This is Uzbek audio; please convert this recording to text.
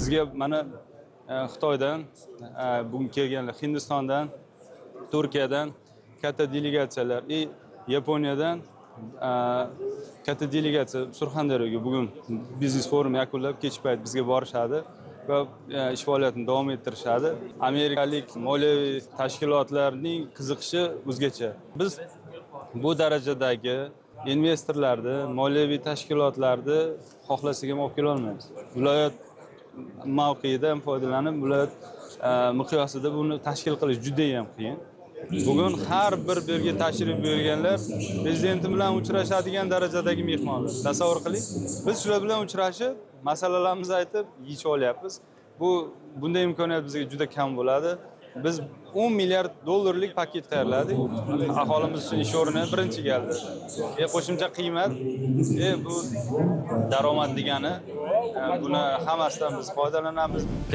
Bizga mana Xitoydan, bugun kelganlar Hindistondan, Turkiyadan katta delegatsiyalar, Yaponiyadan katta delegatsiya Surxondaryoga bugun biznes forum yakunlab kech payt bizga borishadi va ish faoliyatini davom ettirishadi. Amerikalik moliyaviy tashkilotlarning qiziqishi o'zgacha. Biz bu darajadagi investorlarni, moliyaviy tashkilotlarni xohlasak ham olib kela olmaymiz. Viloyat mavqeyidan foydalanib, viloyat miqyosida buni tashkil qilish juda ham qiyin. Bugun har bir yerga tashrif buyurganlar prezidentim bilan uchrashadigan darajadagi mehmonlar. Tasavvur qiling. Biz shular bilan uchrashib, masalalarimizni aytib, yechib olyapmiz. Bunday imkoniyat bizga juda kam bo'ladi. Biz 10 milliard dollarlik paket tayyorladik. Aholimiz uchun ish o'rni birinchi galda. Qo'shimcha qiymat, bu daromad degani, buni hammasidan biz foydalanamiz.